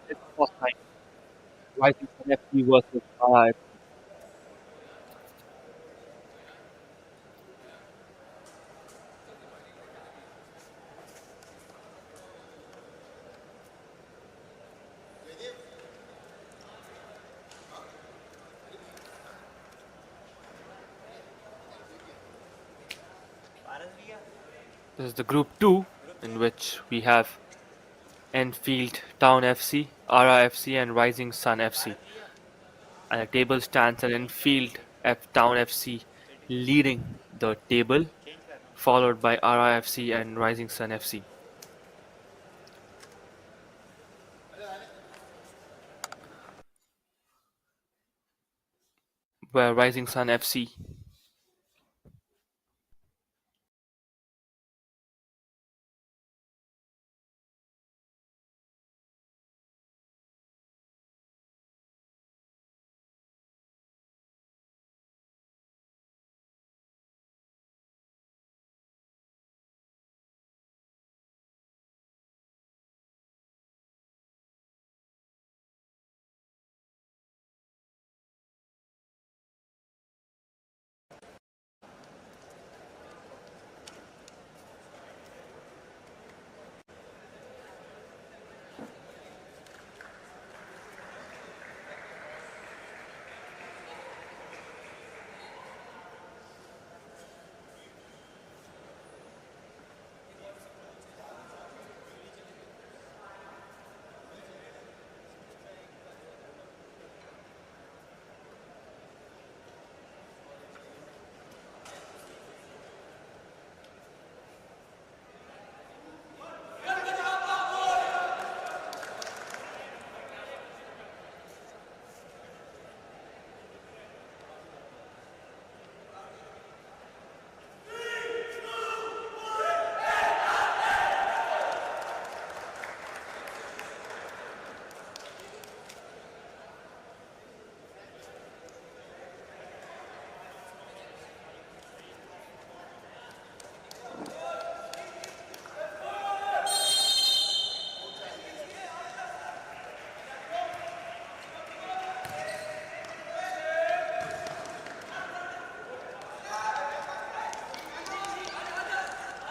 It's first time Rising Sun FC versus This is the Group 2, in which we have Enfield Town FC, Ara FC, and Rising Sun FC. And the table stands at Enfield Town FC leading the table, followed by Ara FC and Rising Sun FC. Where Rising Sun FC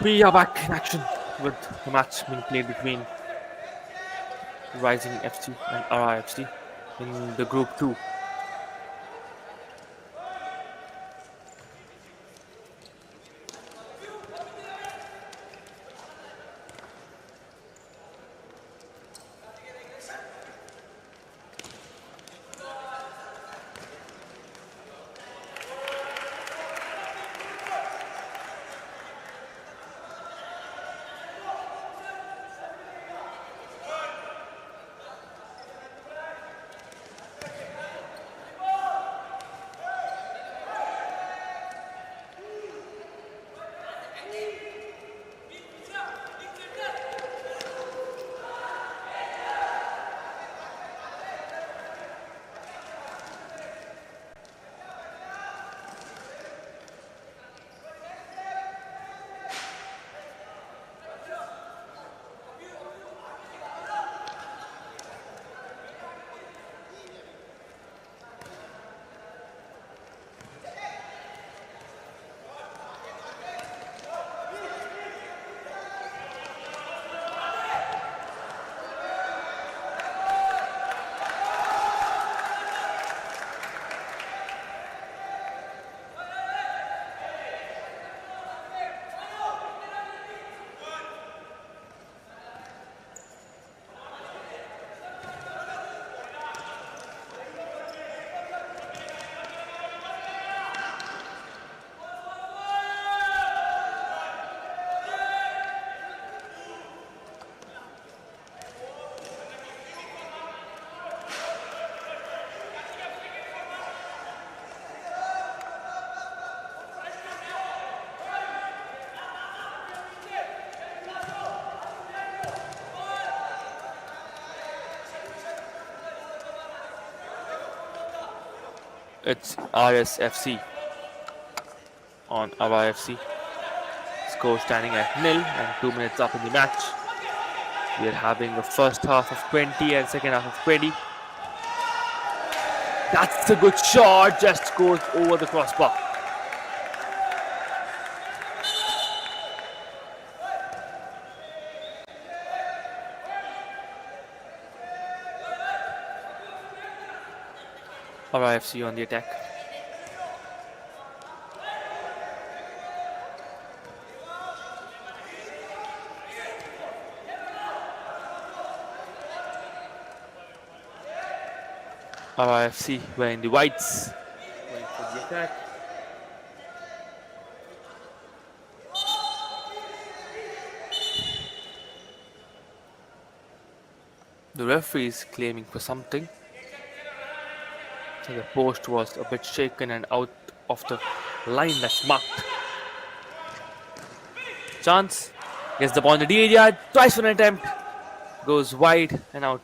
We are back in action with the match being played between Rising FC and RIFC in the Group 2. It's RSFC on RIFC. Score standing at nil and 2 minutes up in the match. We are having a first half of 20 and second half of 20. That's a good shot, just goes over the crossbar. RIFC on the attack. RIFC wearing the whites. Going for the attack. The referee is claiming for something. So the post was a bit shaken and out of the line that's marked. Chance gets the ball in the D area. Twice for an attempt. Goes wide and out.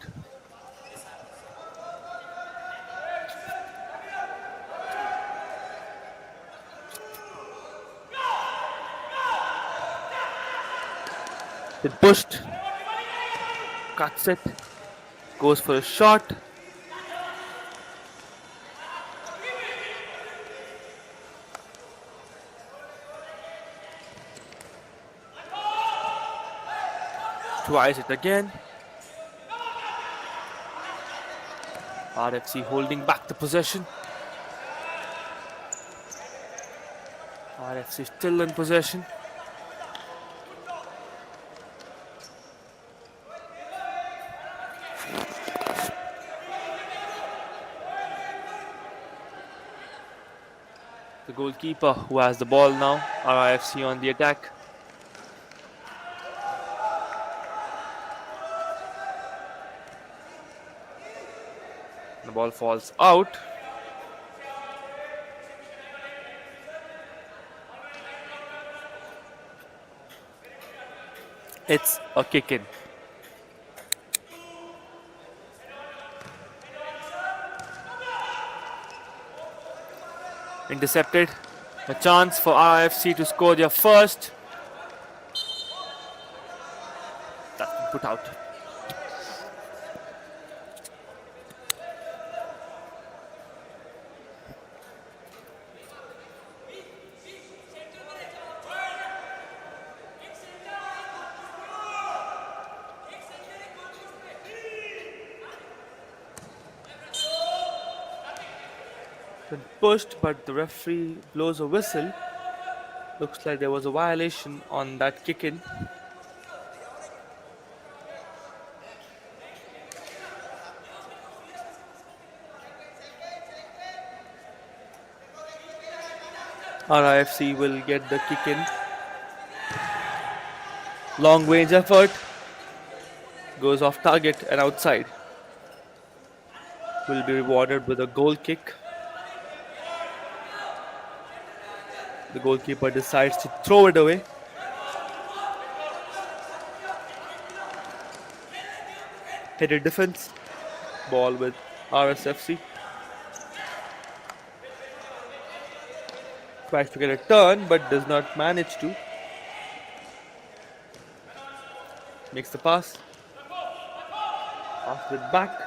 It pushed. Cuts it. Goes for a shot. Tries it again. RFC holding back the possession. RFC still in possession. The goalkeeper who has the ball now. RIFC on the attack. The ball falls out. It's a kick in. Intercepted. A chance for RIFC to score their first. That's been put out. Been pushed, but the referee blows a whistle. Looks like there was a violation on that kick in. RIFC will get the kick in. Long range effort. Goes off target and outside. Will be rewarded with a goal kick. The goalkeeper decides to throw it away. Headed defense. Ball with RSFC. Tries to get a turn but does not manage to. Makes the pass. Pass it back.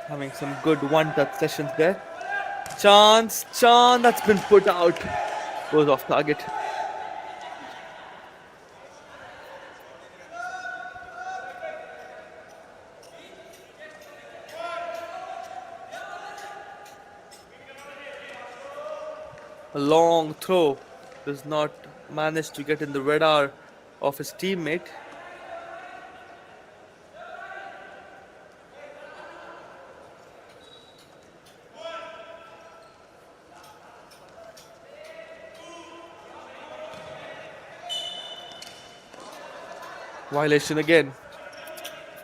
Having some good one-touch sessions there. Chance, that's been put out. Goes off target. A long throw. Does not manage to get in the radar of his teammate. Violation again.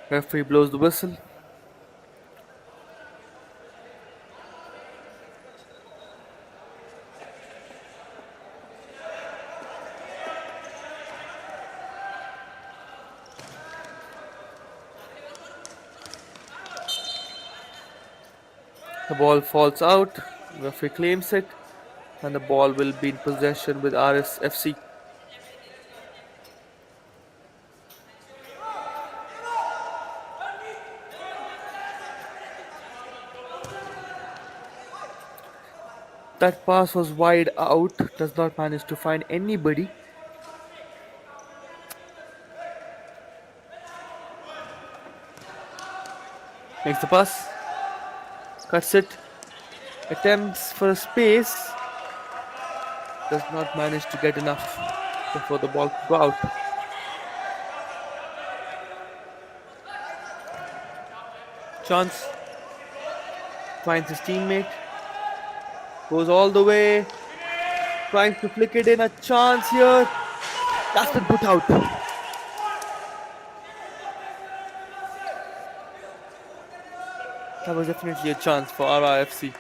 Referee blows the whistle. The ball falls out. Referee claims it. And the ball will be in possession with RSFC. That pass was wide out, does not manage to find anybody. Makes the pass, cuts it, attempts for a space, does not manage to get enough before the ball could go out. Chance finds his teammate, goes all the way, trying to flick it in. A chance here. That's been put out. That was definitely a chance for RRFC.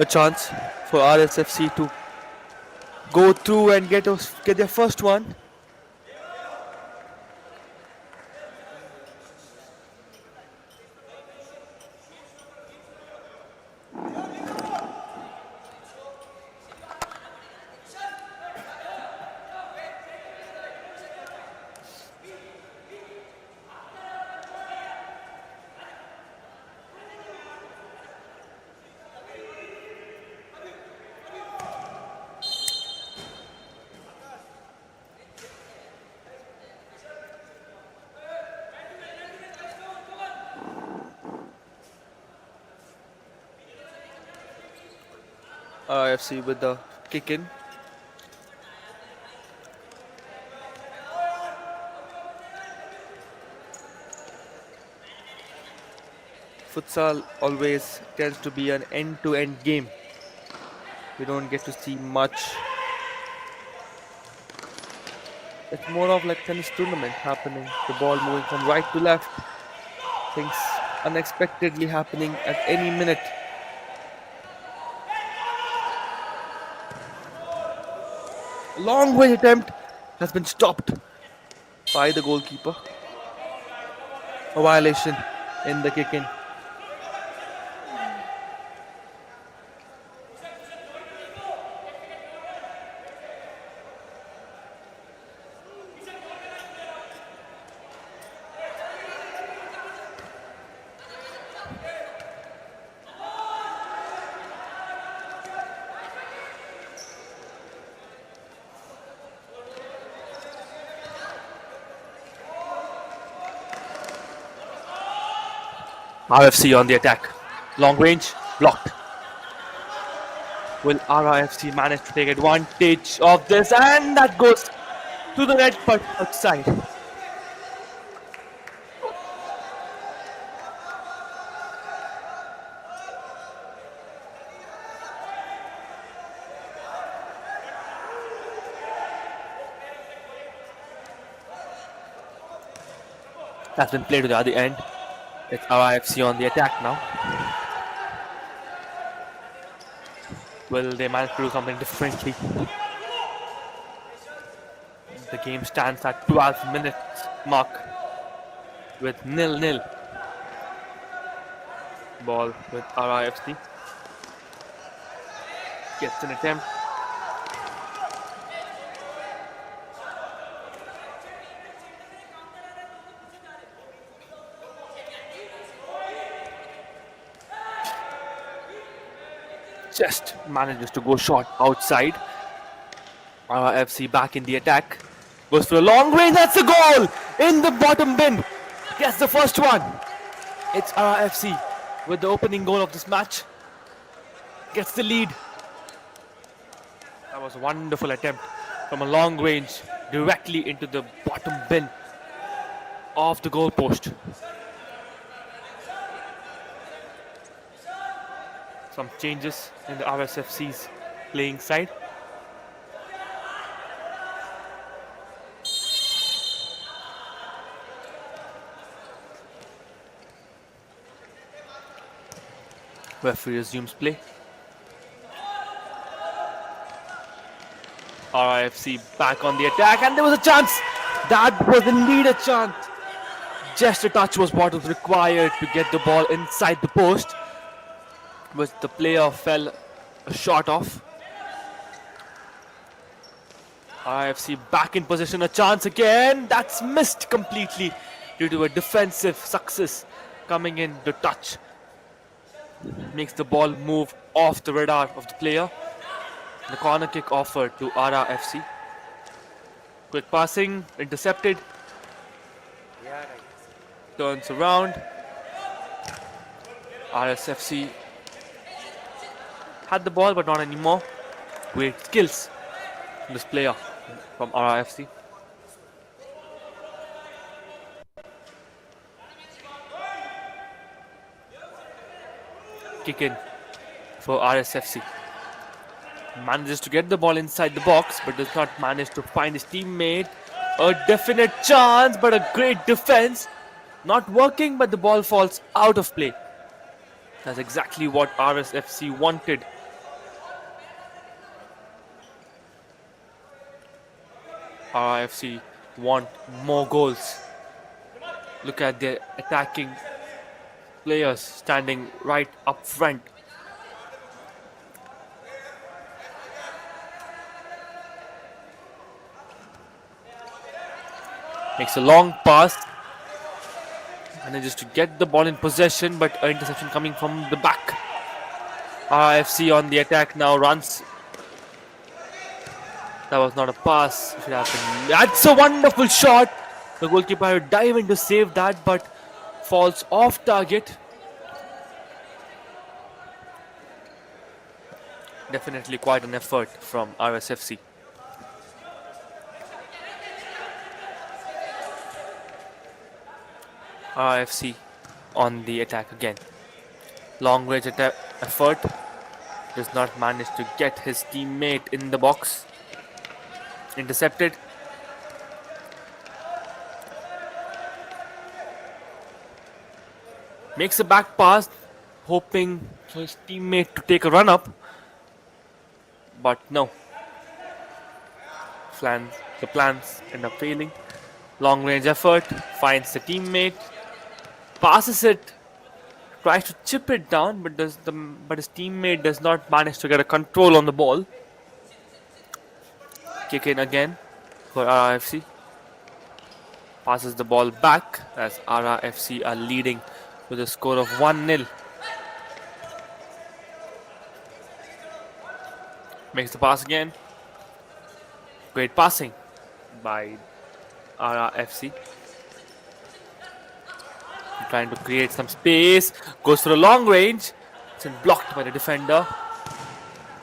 A chance for RSFC to go through and get their first one. RFC with the kick in. Futsal always tends to be an end-to-end game. We don't get to see much. It's more of like tennis tournament happening. The ball moving from right to left. Things unexpectedly happening at any minute. A long range attempt has been stopped by the goalkeeper. A violation in the kick in. RFC on the attack. Long range, blocked. Will RFC manage to take advantage of this? And that goes to the net but outside. That's been played to the other end. It's RIFC on the attack now. Will they manage to do something differently? The game stands at 12 minutes mark with 0-0. Ball with RIFC. Gets an attempt. Just manages to go short outside. FC back in the attack. Goes for a long range. That's a goal in the bottom bin. Gets the first one. It's FC with the opening goal of this match. Gets the lead. That was a wonderful attempt from a long range directly into the bottom bin of the goal post. some changes in the RSFC's playing side. Referee resumes play. RIFC back on the attack, and there was a chance. That was indeed a chance. Just a touch was what was required to get the ball inside the post, which the player fell short of. RIFC back in position, a chance again. That's missed completely due to a defensive success coming in to touch. Makes the ball move off the radar of the player. The corner kick offered to RRFC. Quick passing, intercepted. Turns around. RSFC had the ball, but not anymore. Great skills from this player from RRFC. Kick in for RSFC. Manages to get the ball inside the box, but does not manage to find his teammate. A definite chance, but a great defense. Not working, but the ball falls out of play. That's exactly what RSFC wanted. RFC want more goals. Look at their attacking players standing right up front. Makes a long pass. Manages to get the ball in possession, but an interception coming from the back. RFC on the attack now, runs. That was not a pass. It should have been. That's a wonderful shot. The goalkeeper had to dive in to save that, but falls off target. Definitely quite an effort from RSFC. RFC on the attack again. Long range effort. Does not manage to get his teammate in the box. Intercepted. Makes a back pass, hoping for his teammate to take a run up. But no. The plans end up failing. Long range effort. Finds the teammate. Passes it. Tries to chip it down, but his teammate does not manage to get a control on the ball. Kick in again for RRFC. Passes the ball back as RRFC are leading with a score of 1-0. Makes the pass again. Great passing by RRFC. Trying to create some space. Goes for a long range. It's been blocked by the defender.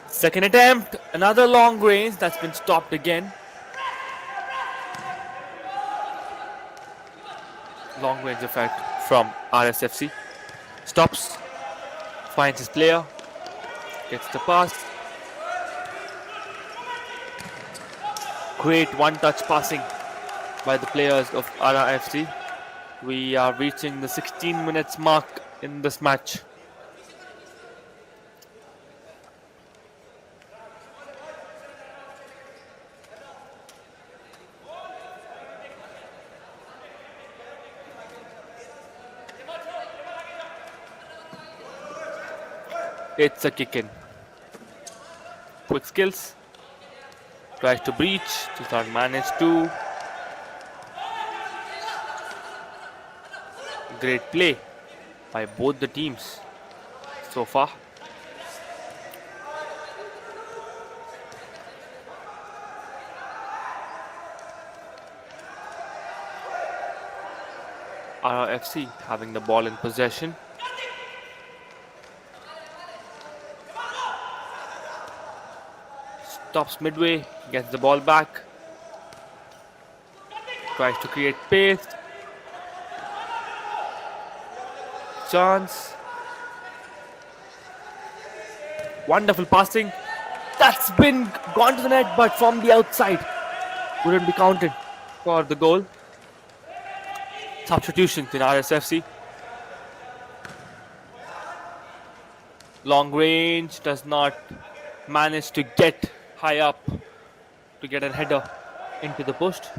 Second attempt. Another long range that's been stopped again. Long range effect from RSFC. Stops. Finds his player. Gets the pass. Great one-touch passing by the players of RRFC. We are reaching the 16 minutes mark in this match. It's a kick in. Quick skills. Tries to breach. Does not manage to. Great play by both the teams so far. RRFC having the ball in possession. Stops midway, gets the ball back. Tries to create pace. Chance. Wonderful passing. That's been gone to the net, but from the outside. Wouldn't be counted for the goal. Substitutions in RSFC. Long range does not manage to get high up to get a header into the post.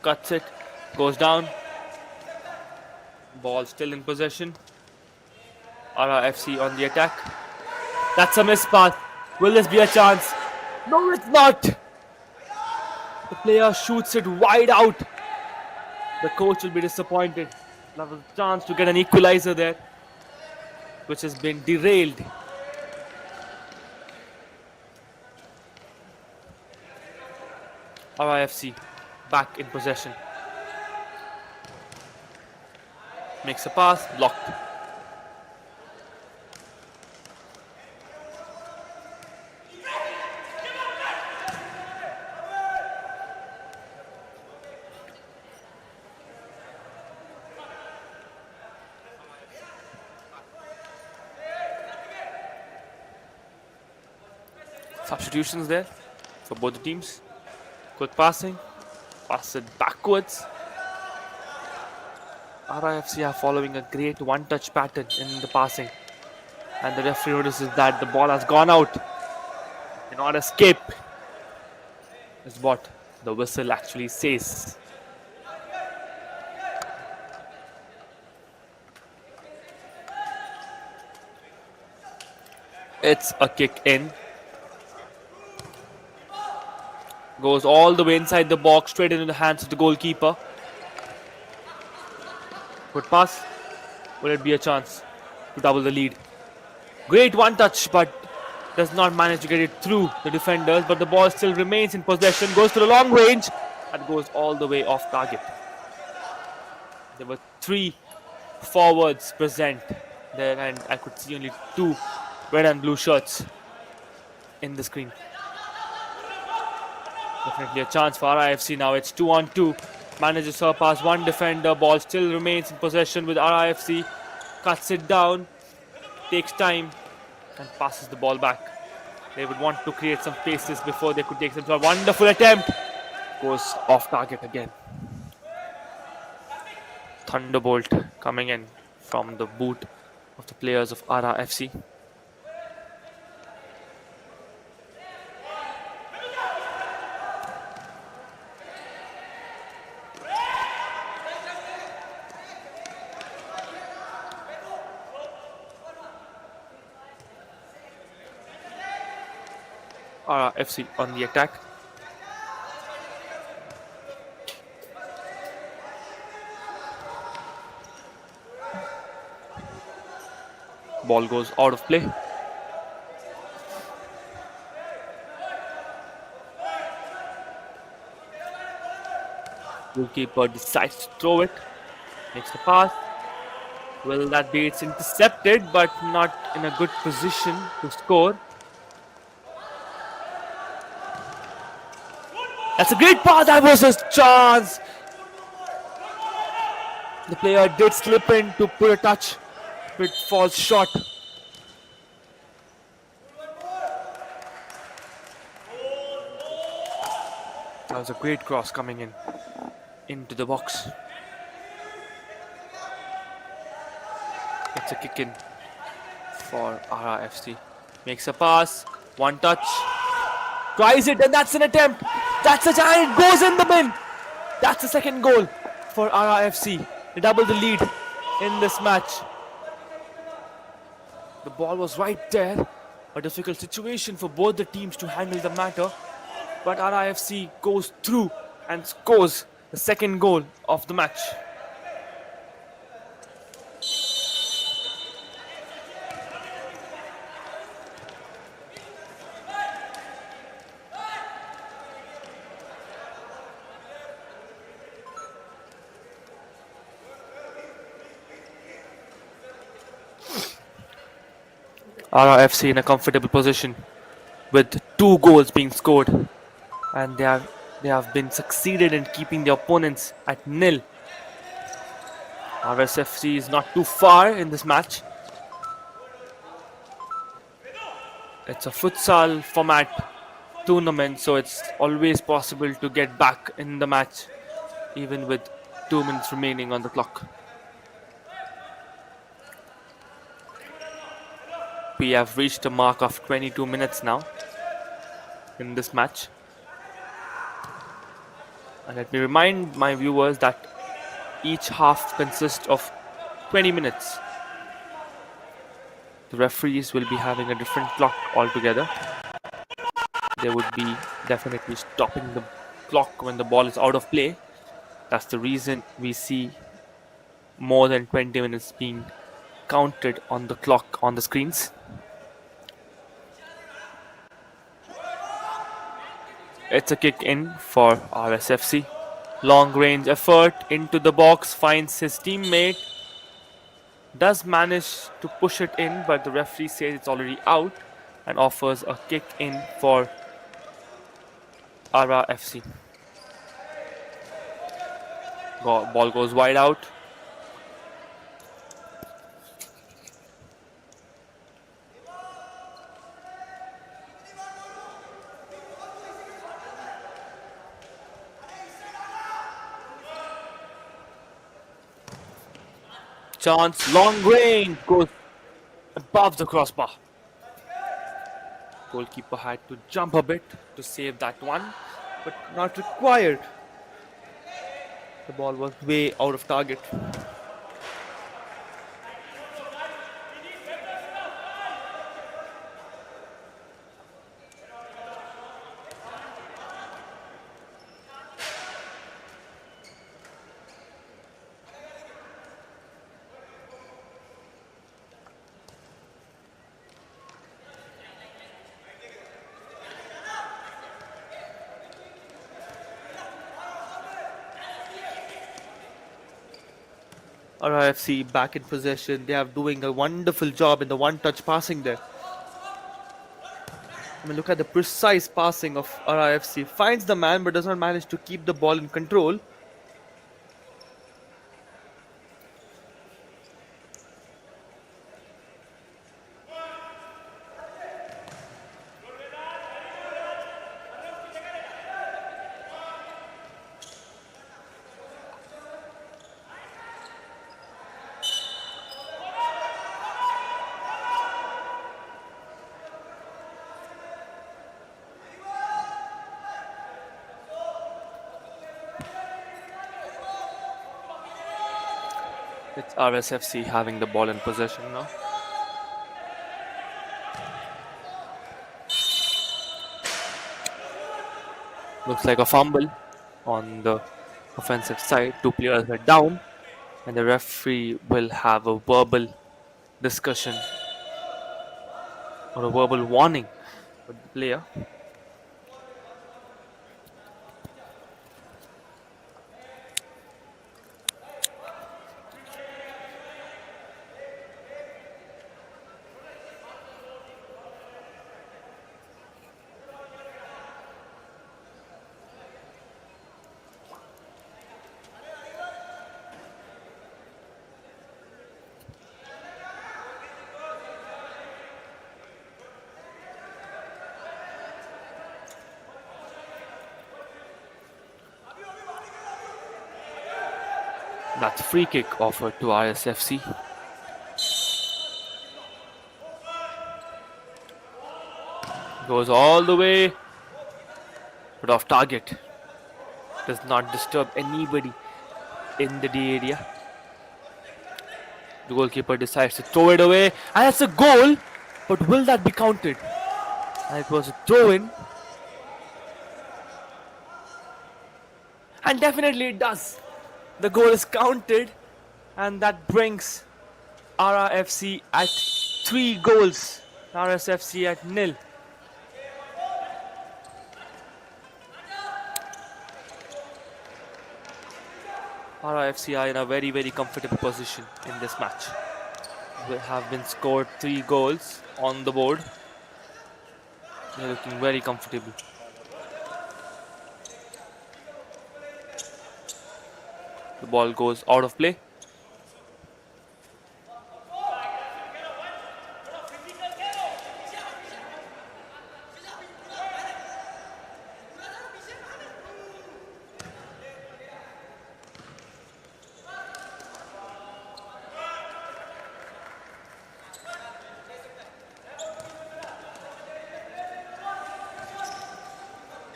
Cuts it, goes down. Ball still in possession. RRFC on the attack. That's a missed pass. Will this be a chance? No, it's not. The player shoots it wide out. The coach will be disappointed. That was a chance to get an equalizer there, which has been derailed. RIFC back in possession. Makes a pass, blocked. Substitutions there for both the teams. Good passing. Pass it backwards. RIFC are following a great one-touch pattern in the passing. And the referee notices that the ball has gone out. Cannot escape. Is what the whistle actually says. It's a kick in. Goes all the way inside the box, straight into the hands of the goalkeeper. Good pass. Will it be a chance to double the lead? Great one touch, but does not manage to get it through the defenders. But the ball still remains in possession. Goes to the long range and goes all the way off target. There were 3 forwards present there, and I could see only 2 red and blue shirts in the screen. Definitely a chance for RIFC now. It's 2-on-2. Manages to surpass one defender. Ball still remains in possession with RIFC. Cuts it down. Takes time and passes the ball back. They would want to create some spaces before they could take some shot. Wonderful attempt. Goes off target again. Thunderbolt coming in from the boot of the players of RIFC. RRFC on the attack. Ball goes out of play. Goalkeeper decides to throw it. Makes the pass. Will that be? It's intercepted, but not in a good position to score. That's a great pass. That was his chance. The player did slip in to put a touch, but it falls short. That was a great cross coming in into the box. It's a kick in for RRFC. Makes a pass. One touch. Tries it, and that's an attempt. That's a giant. Goes in the bin. That's the second goal for RRFC. They double the lead in this match. The ball was right there. A difficult situation for both the teams to handle the matter. But RIFC goes through and scores the second goal of the match. RRFC in a comfortable position with 2 goals being scored, and they have been succeeded in keeping the opponents at nil. RSFC is not too far in this match. It's a futsal format tournament, so it's always possible to get back in the match even with 2 minutes remaining on the clock. We have reached a mark of 22 minutes now in this match. And let me remind my viewers that each half consists of 20 minutes. The referees will be having a different clock altogether. They would be definitely stopping the clock when the ball is out of play. That's the reason we see more than 20 minutes being counted on the clock on the screens. It's a kick in for RSFC. Long range effort into the box, finds his teammate, does manage to push it in, but the referee says it's already out and offers a kick in for RSFC. Ball goes wide out. Chance, long range, goes above the crossbar. Goalkeeper had to jump a bit to save that one, but not required. The ball was way out of target. RIFC back in possession. They are doing a wonderful job in the one-touch passing there. I mean, look at the precise passing of RIFC. Finds the man but does not manage to keep the ball in control. It's RSFC having the ball in possession now. Looks like a fumble on the offensive side. Two players are down, and the referee will have a verbal discussion or a verbal warning with the player. That's free kick offered to RSFC. Goes all the way, but off target. Does not disturb anybody in the D area. The goalkeeper decides to throw it away, and that's a goal. But will that be counted? And it was a throw-in, and definitely it does. The goal is counted, and that brings RRFC at 3 goals. RSFC at 0. RRFC are in a very, very comfortable position in this match. They have been scored 3 goals on the board. They're looking very comfortable. The ball goes out of play.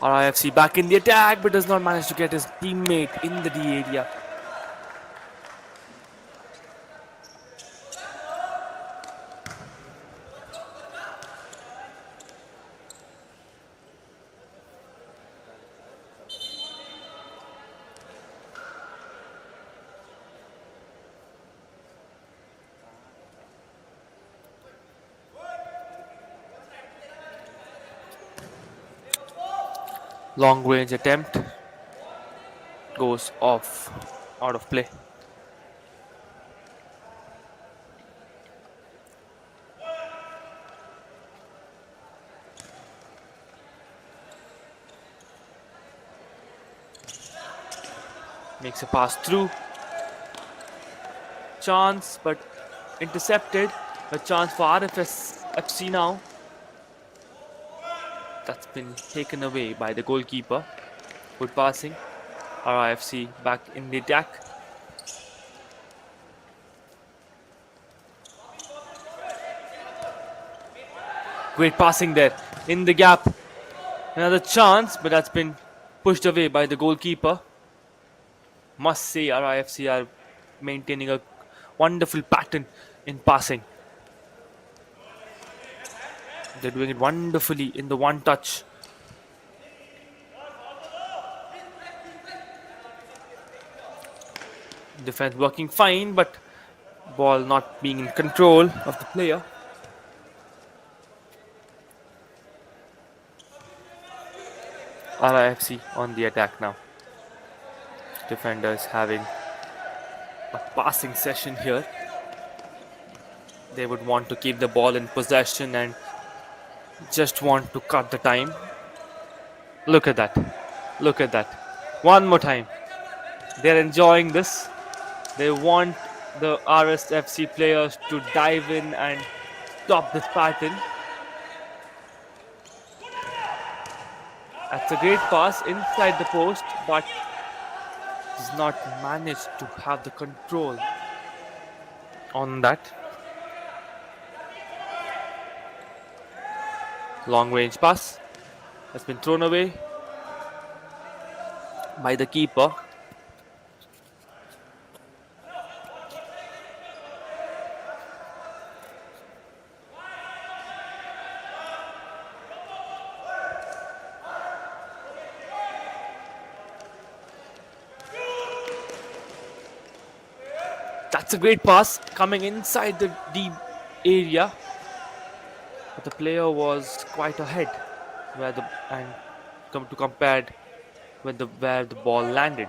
RIFC back in the attack, but does not manage to get his teammate in the D area. Long range attempt goes off, out of play. Makes a pass through. Chance, but intercepted. A chance for RFS FC now. That's been taken away by the goalkeeper. Good passing. RIFC back in the attack. Great passing there in the gap. Another chance, but that's been pushed away by the goalkeeper. Must say RIFC are maintaining a wonderful pattern in passing. They're doing it wonderfully in the one touch. Defense working fine, but ball not being in control of the player. RIFC on the attack now. Defenders having a passing session here. They would want to keep the ball in possession and just want to cut the time. Look at that. Look at that. One more time. They're enjoying this. They want the RSFC players to dive in and stop this pattern. That's a great pass inside the post, but does not manage to have the control on that. Long range pass has been thrown away by the keeper. That's a great pass coming inside the deep area. But the player was quite ahead and come to compared with where the ball landed.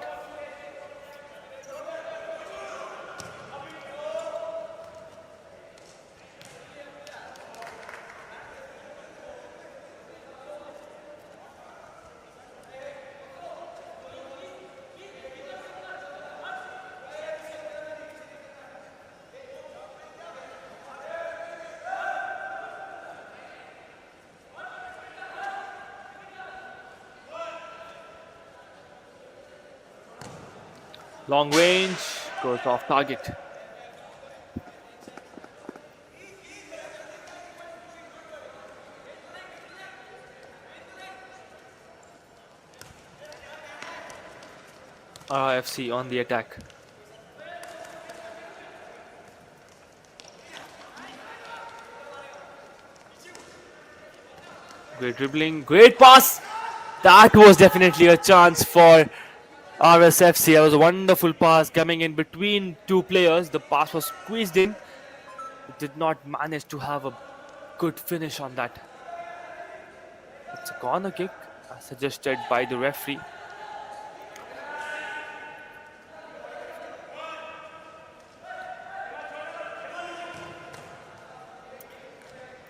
Long range goes off target. RFC on the attack. Great dribbling, great pass. That was definitely a chance for RSFC. That was a wonderful pass coming in between two players. The pass was squeezed in. It did not manage to have a good finish on that. It's a corner kick as suggested by the referee.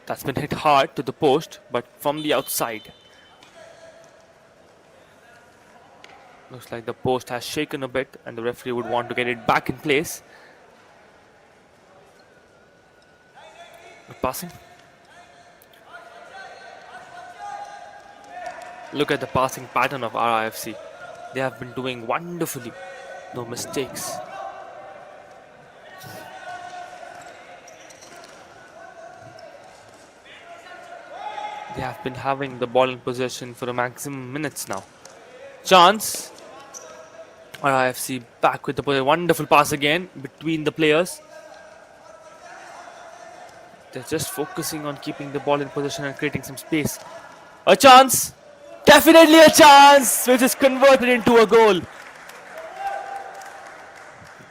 That's been hit hard to the post, but from the outside. Looks like the post has shaken a bit and the referee would want to get it back in place. Good passing. Look at the passing pattern of RIFC. They have been doing wonderfully. No mistakes. They have been having the ball in possession for a maximum minutes now. Chance. RIFC back with the ball. Wonderful pass again between the players. They're just focusing on keeping the ball in possession and creating some space. A chance. Definitely a chance, which is converted into a goal.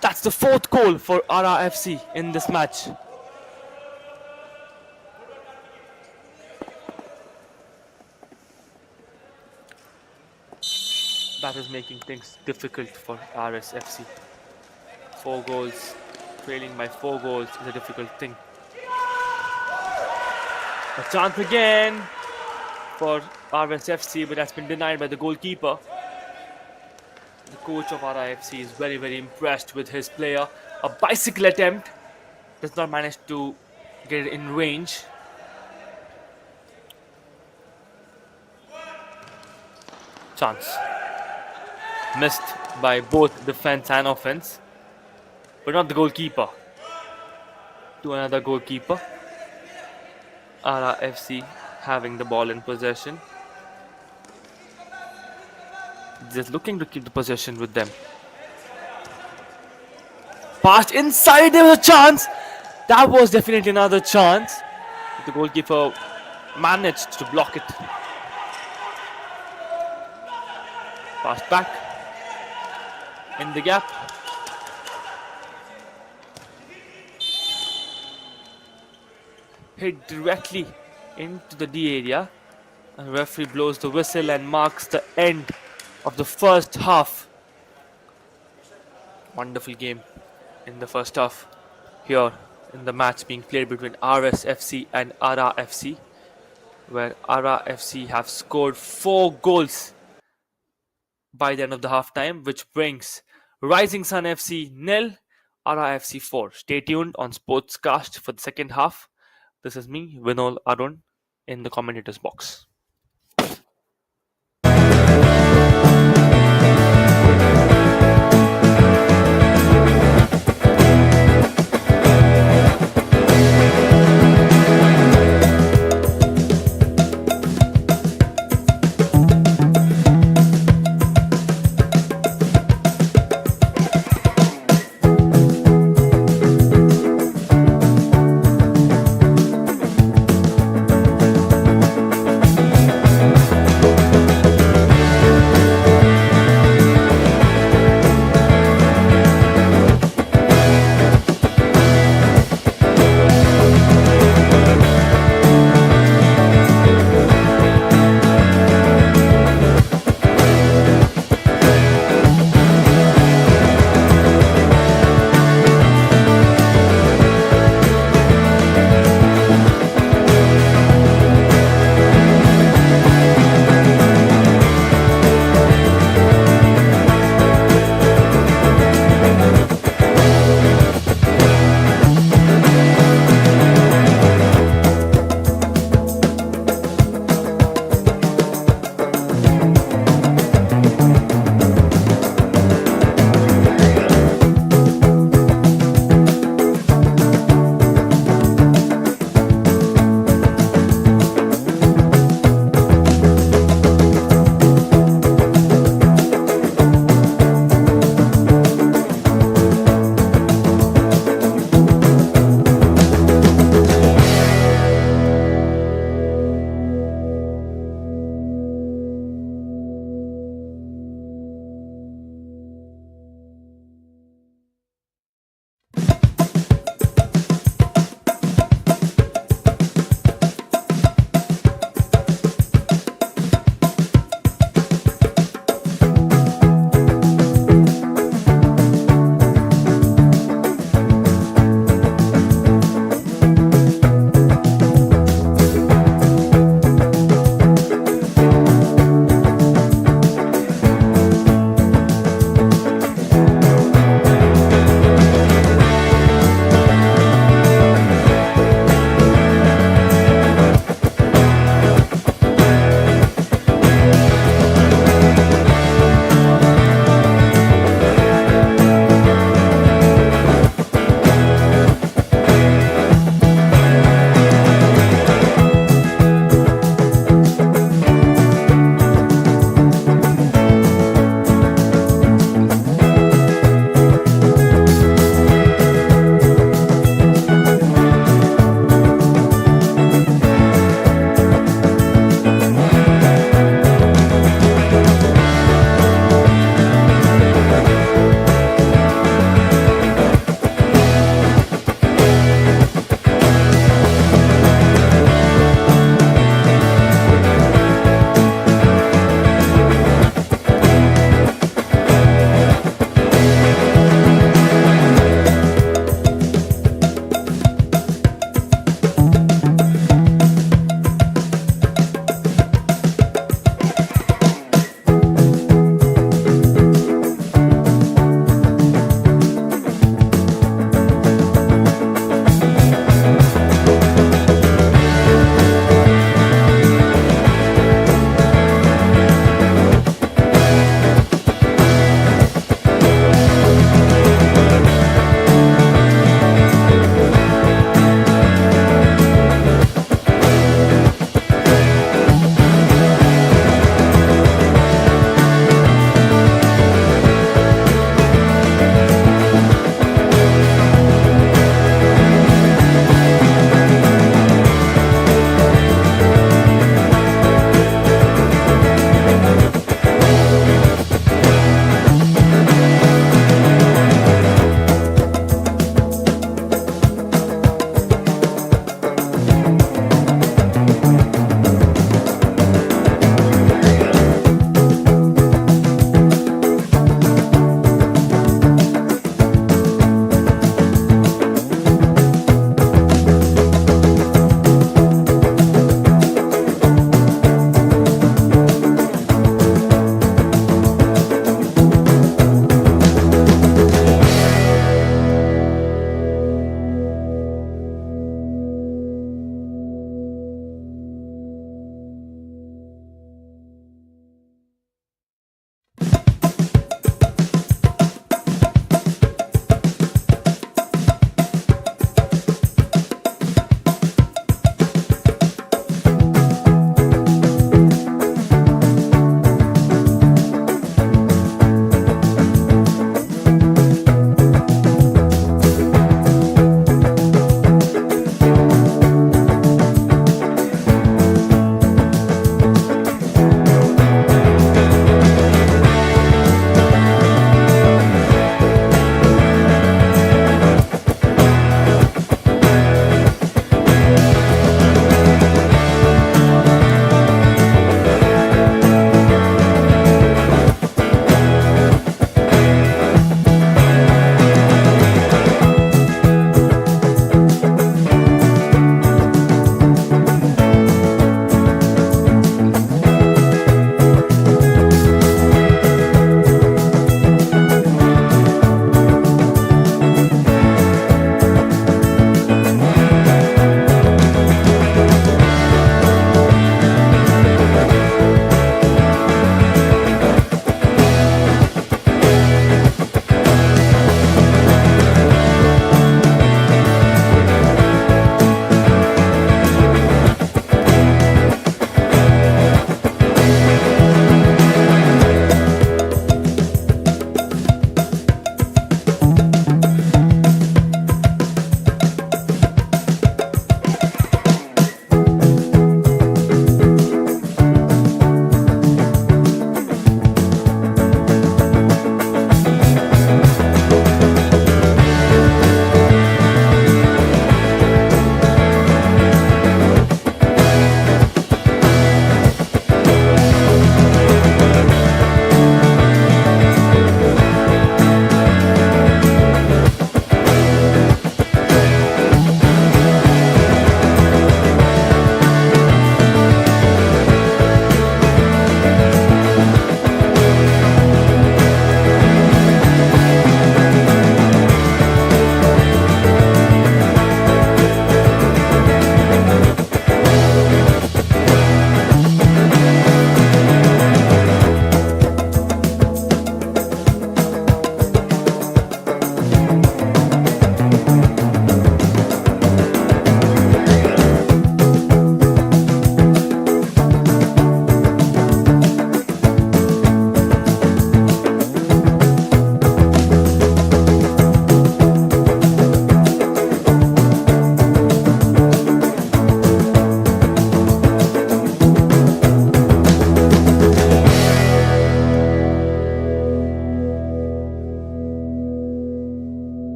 That's the fourth goal for RRFC in this match. That is making things difficult for RSFC. 4 goals, trailing by 4 goals is a difficult thing. A chance again for RSFC, but that's been denied by the goalkeeper. The coach of RIFC is very, very impressed with his player. A bicycle attempt, does not manage to get it in range. Chance. Missed by both defense and offense, but not the goalkeeper. To another goalkeeper. RRFC having the ball in possession. Just looking to keep the possession with them. Passed inside, there was a chance. That was definitely another chance. The goalkeeper managed to block it. Passed back. In the gap. Hit directly into the D area. And referee blows the whistle and marks the end of the first half. Wonderful game in the first half here in the match being played between RSFC and RRFC, where RRFC have scored 4 goals by the end of the halftime, which brings Rising Sun FC 0, RRFC 4. Stay tuned on Sportscast for the second half. This is me, Vinol Arun, in the commentators box.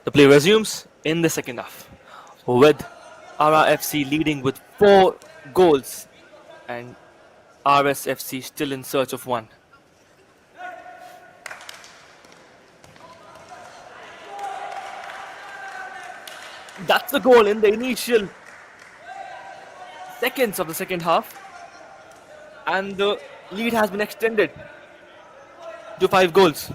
The play resumes in the second half, with RRFC leading with 4 goals and RSFC still in search of one. That's the goal in the initial seconds of the second half, and the lead has been extended to 5 goals.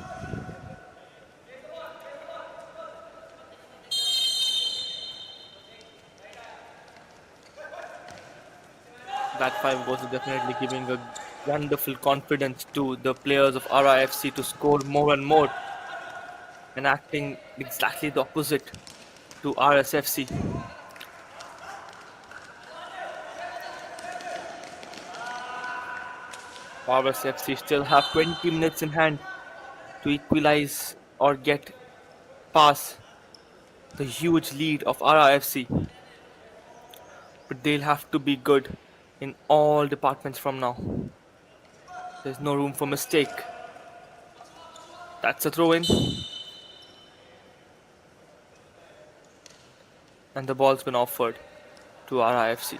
That 5 goals is definitely giving a wonderful confidence to the players of RIFC to score more and more, and acting exactly the opposite to RSFC. RSFC still have 20 minutes in hand to equalize or get past the huge lead of RIFC, but they'll have to be good in all departments from now. There's no room for mistake. That's a throw in, and the ball's been offered to RIFC.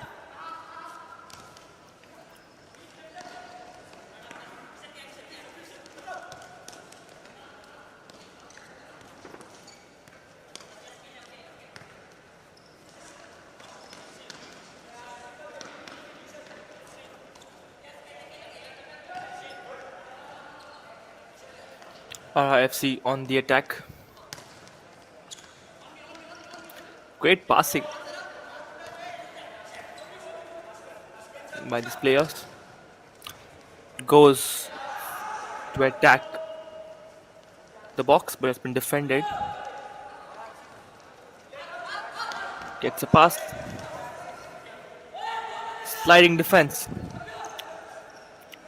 RIFC on the attack. Great passing by these players. Goes to attack the box, but has been defended. Gets a pass. Sliding defense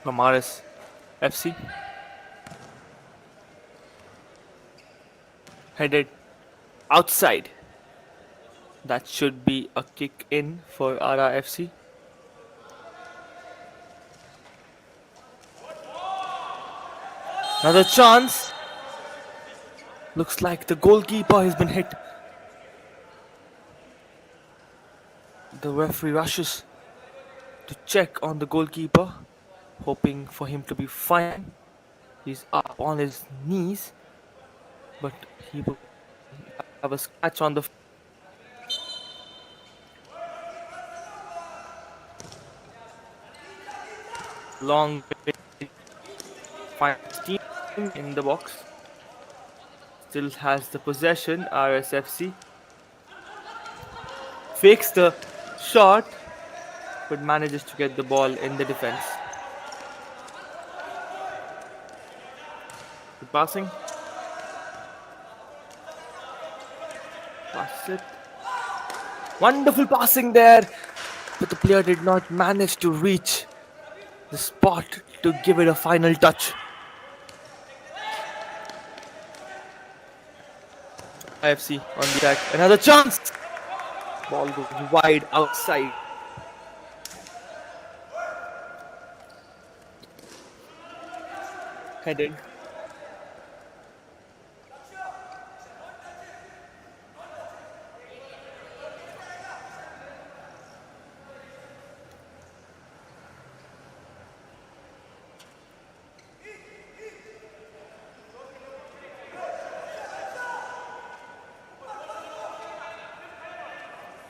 from RSFC. Headed outside. That should be a kick in for RIFC. Another chance. Looks like the goalkeeper has been hit. The referee rushes to check on the goalkeeper, hoping for him to be fine. He's up on his knees, but he will have a scratch on the long team in the box. Still has the possession. RSFC fakes the shot, but manages to get the ball in the defense. Good passing. Pass it. Wonderful passing there, but the player did not manage to reach the spot to give it a final touch. IFC on the attack. Another chance. Ball goes wide outside. Headed.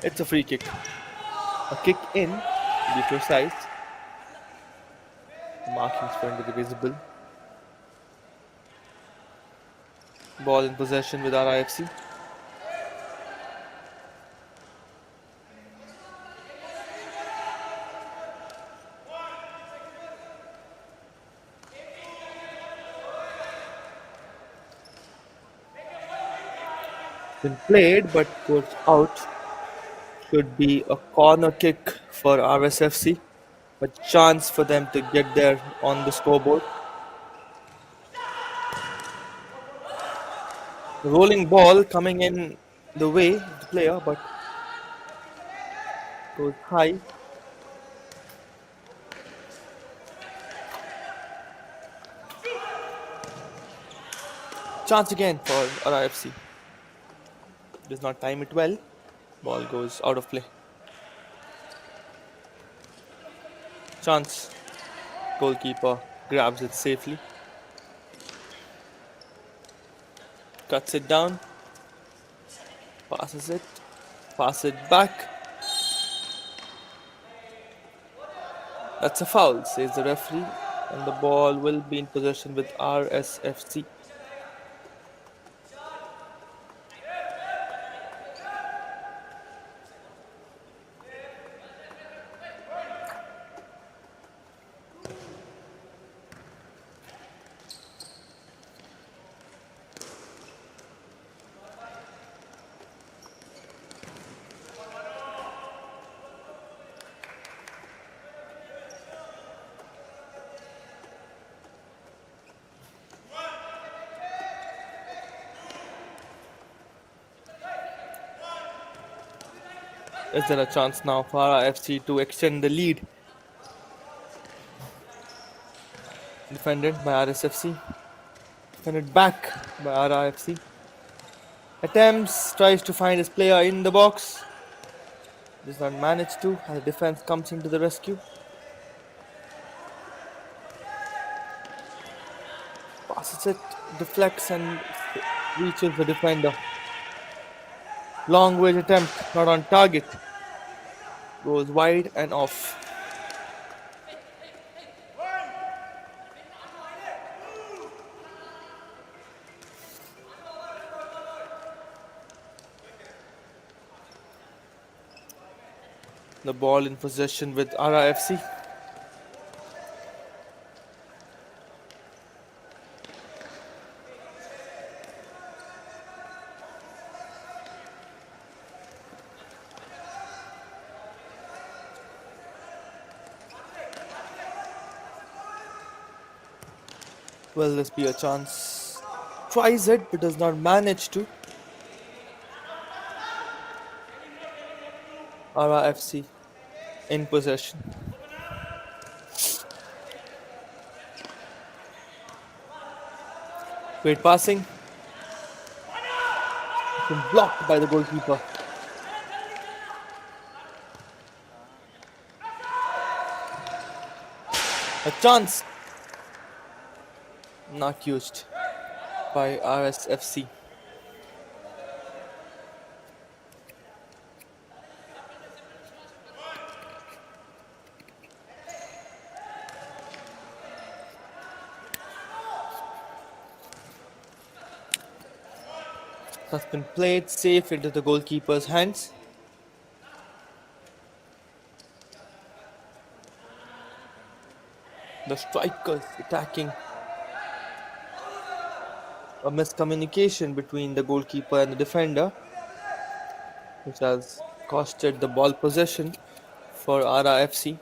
It's a free kick. A kick in, to be precise. Markings going to be visible. Ball in possession with RIFC. Been played but goes out. Should be a corner kick for RSFC. A chance for them to get there on the scoreboard. The rolling ball coming in the way of the player, but goes high. Chance again for RIFC. Does not time it well. Ball goes out of play. Chance. Goalkeeper grabs it safely. Cuts it down. Passes it. Pass it back. That's a foul, says the referee. And the ball will be in possession with RSFC. Is there a chance now for RFC to extend the lead? Defended by RSFC. Defended back by RFC. Attempts, tries to find his player in the box. Does not manage to, and the defense comes into the rescue. Passes it, deflects, and reaches the defender. Long range attempt, not on target. Goes wide and off. The ball in possession with RIFC. Will this be a chance? Tries it but does not manage to. RIFC in possession. Great passing. Been blocked by the goalkeeper. A chance. Not used by RSFC. Has been played safe into the goalkeeper's hands. The strikers attacking. A miscommunication between the goalkeeper and the defender, which has costed the ball possession for RIFC.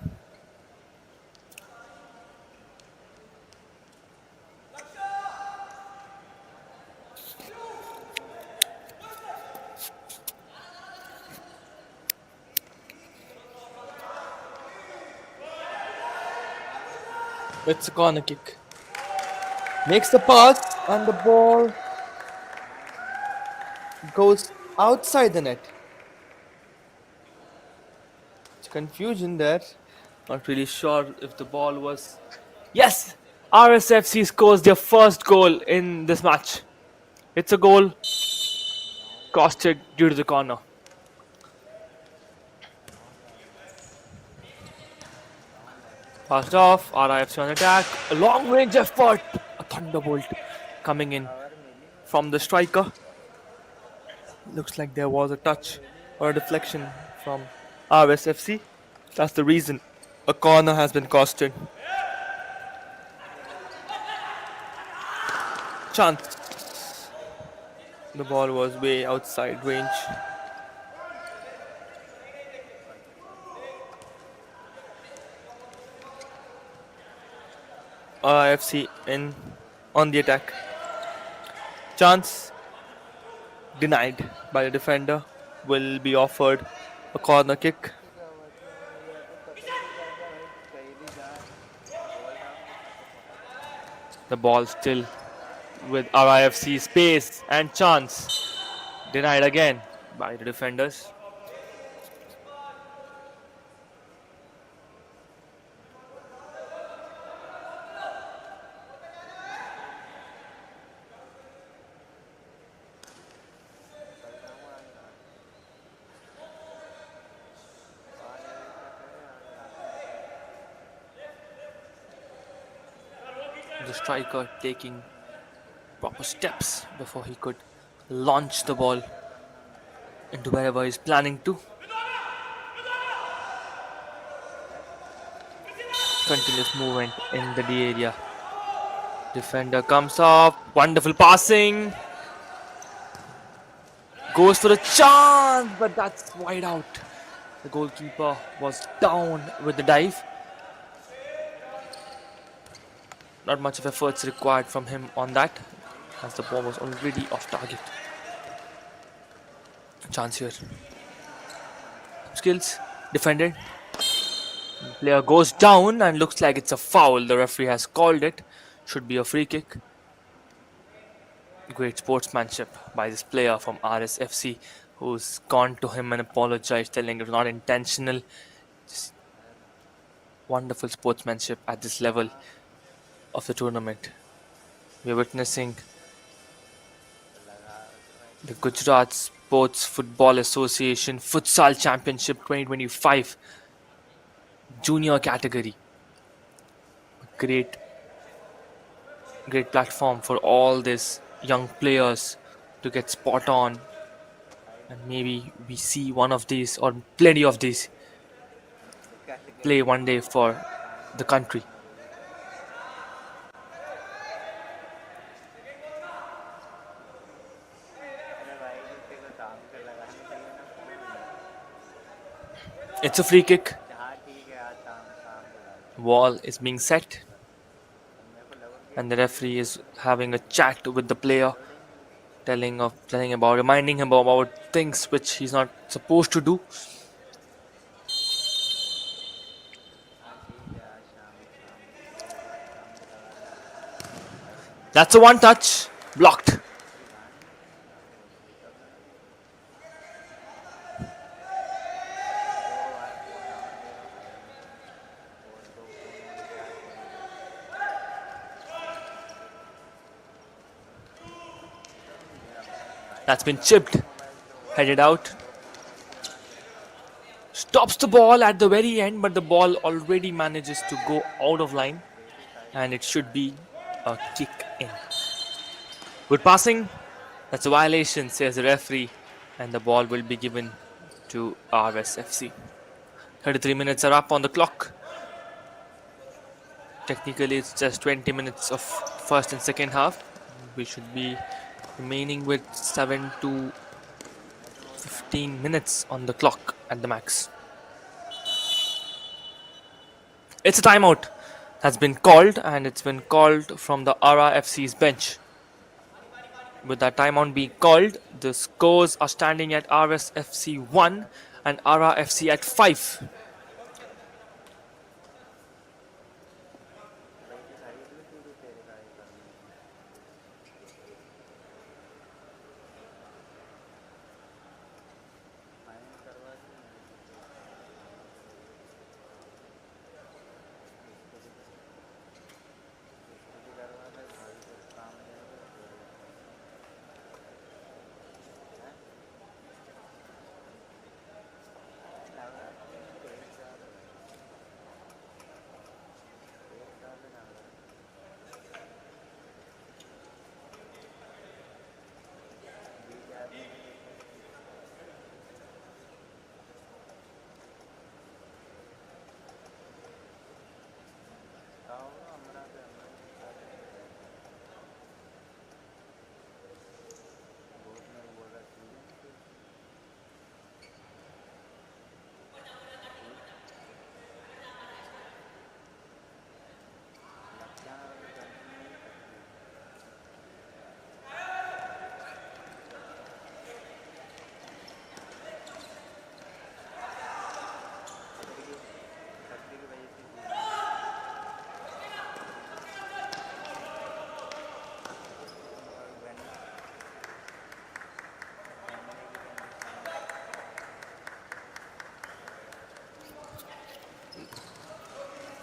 It's a corner kick. Makes the pass and the ball goes outside the net. It's confusion there. Not really sure if the ball was. Yes! RSFC scores their first goal in this match. It's a goal costed due to the corner. Passed off, RIFC on attack. A long range effort. A thunderbolt coming in from the striker. Looks like there was a touch or a deflection from RSFC. That's the reason a corner has been costed. Chance. The ball was way outside range. RIFC in on the attack. Chance denied by the defender. Will be offered a corner kick. The ball still with RIFC space and chance. Denied again. by the defenders. The striker taking proper steps before he could launch the ball into wherever he's planning to. Continuous movement in the D area. Defender comes up. Wonderful passing. Goes for a chance, but that's wide out. The goalkeeper was down with the dive. Not much of efforts required from him on that, as the ball was already off target. Chance here. Skills. Defended. Player goes down and looks like it's a foul. The referee has called it. Should be a free kick. Great sportsmanship by this player from RSFC who's gone to him and apologized, telling it was not intentional. Just wonderful sportsmanship at this level of the tournament. We're witnessing the Gujarat Sports Football Association Futsal Championship 2025 junior category. Great, great platform for all these young players to get spot on, and maybe we see one of these or plenty of these play one day for the country. It's a free kick. Wall is being set, and the referee is having a chat with the player, telling about reminding him about things which he's not supposed to do. That's a one touch blocked. That's been chipped, headed out. Stops the ball at the very end, but the ball already manages to go out of line, and it should be a kick in. Good passing. That's a violation, says the referee, and the ball will be given to RSFC. 33 minutes are up on the clock. Technically, it's just 20 minutes of first and second half. We should be remaining with 7 to 15 minutes on the clock at the max. It's a timeout that's been called, and it's been called from the RRFC's bench. With that timeout being called, the scores are standing at RSFC 1 and RRFC at 5.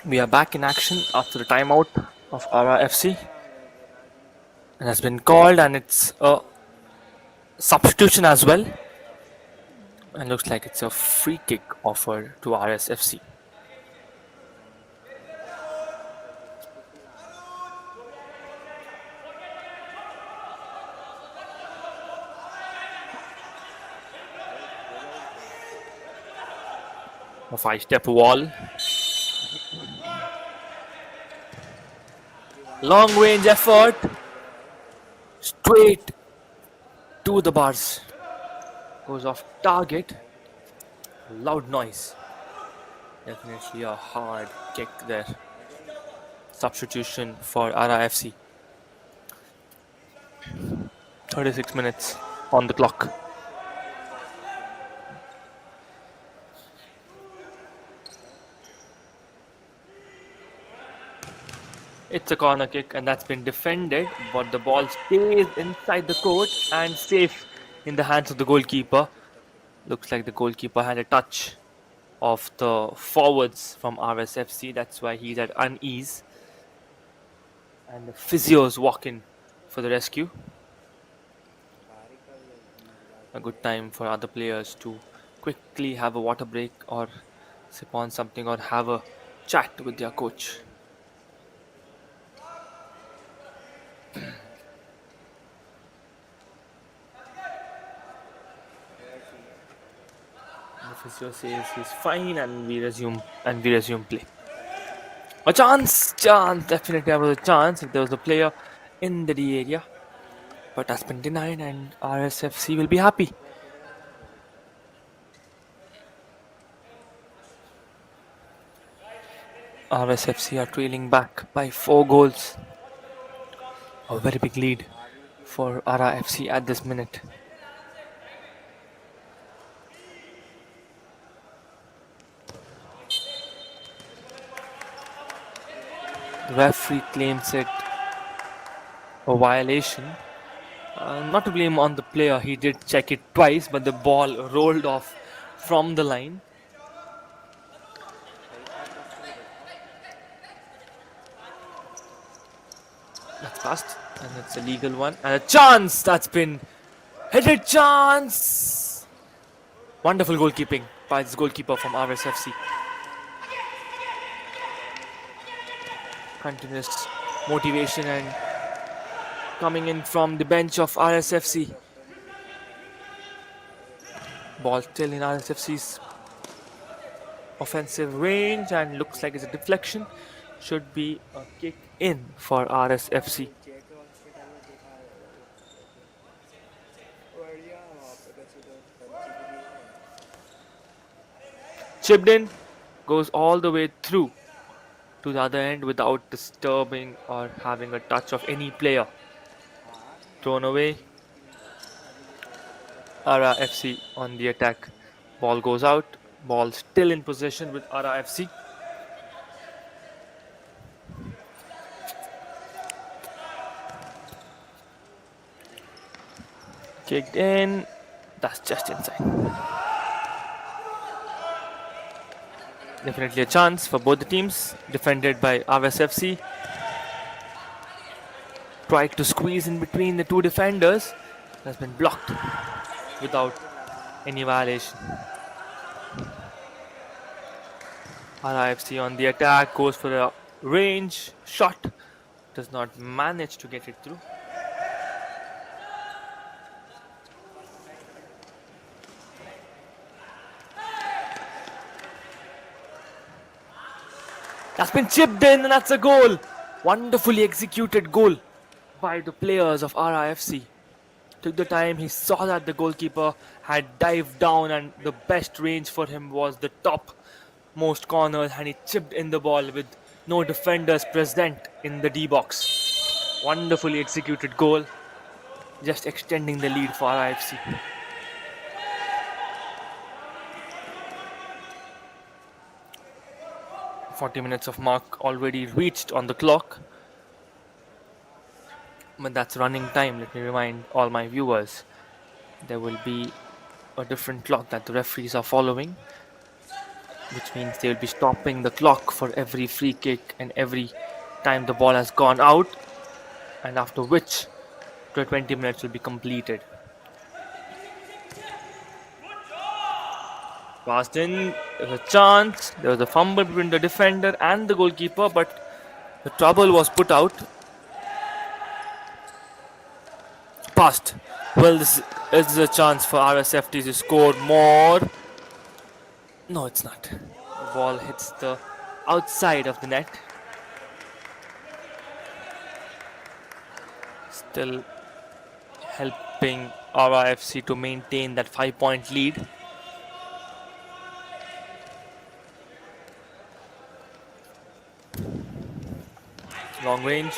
We are back in action after the timeout of RFC. It has been called and it's a substitution as well. And looks like it's a free kick offered to RSFC. A 5-step wall. Long range effort. Straight to the bars. Goes off target. Loud noise. Definitely a hard kick there. Substitution for RIFC. 36 minutes on the clock. It's a corner kick and that's been defended, but the ball stays inside the court and safe in the hands of the goalkeeper. Looks like the goalkeeper had a touch of the forwards from RSFC. That's why he's at unease. And the physios walk in for the rescue. A good time for other players to quickly have a water break or sip on something or have a chat with their coach. The physio says he's fine and we resume play. A chance! Definitely there was a chance if there was a player in the D area. But that's been denied and RSFC will be happy. RSFC are trailing back by 4 goals. A very big lead for RFC at this minute. The referee claims it a violation. Not to blame on the player, he did check it twice, but the ball rolled off from the line. That's passed, and it's a legal one. And a chance that's been headed chance. Wonderful goalkeeping by this goalkeeper from RSFC. Continuous motivation and coming in from the bench of RSFC. Ball still in RSFC's offensive range and looks like it's a deflection. Should be a kick in for RSFC. Chipped in, goes all the way through to the other end without disturbing or having a touch of any player. Thrown away. RFC on the attack. Ball goes out. Ball still in possession with RFC. Kicked in. That's just inside. Definitely a chance for both the teams. Defended by RSFC. Tried to squeeze in between the two defenders. Has been blocked without any violation. RIFC on the attack, goes for a range shot, does not manage to get it through. That's been chipped in and that's a goal. Wonderfully executed goal by the players of RIFC. Took the time, he saw that the goalkeeper had dived down and the best range for him was the top most corners and he chipped in the ball with no defenders present in the D box. Wonderfully executed goal, just extending the lead for RIFC. "40 minutes of mark already reached on the clock. But that's running time, let me remind all my viewers. There will be a different clock that the referees are following. which means they will be stopping the clock for every free kick and every time the ball has gone out, and after which the 20 minutes will be completed. Passed in, there was a chance, there was a fumble between the defender and the goalkeeper, but the trouble was put out. Passed. Well, this is a chance for RSFT to score more. No, it's not. The ball hits the outside of the net. Still helping RIFC to maintain that 5-point lead. Long range.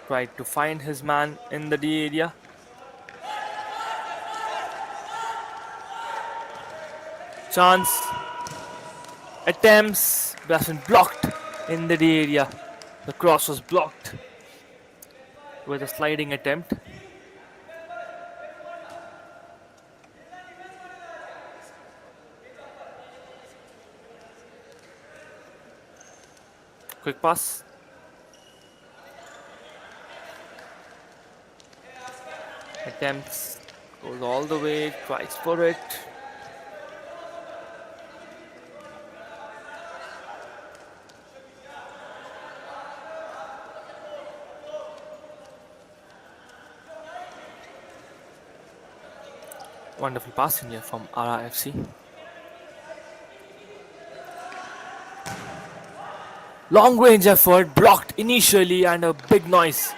Tried to find his man in the D area. Chance. Attempts. But has been blocked in the D area. The cross was blocked with a sliding attempt. Quick pass. Attempts. Goes all the way. Tries for it. Wonderful passing here from RRFC. Long range effort blocked initially, and a big noise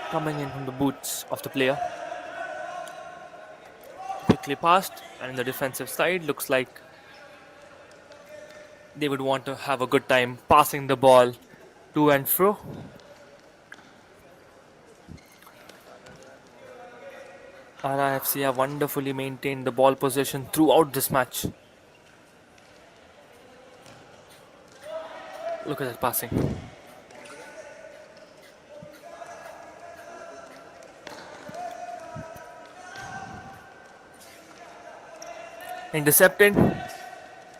coming in from the boots of the player. Quickly passed, and in the defensive side, looks like they would want to have a good time passing the ball to and fro. RIFC have wonderfully maintained the ball possession throughout this match. Look at that passing. Intercepted.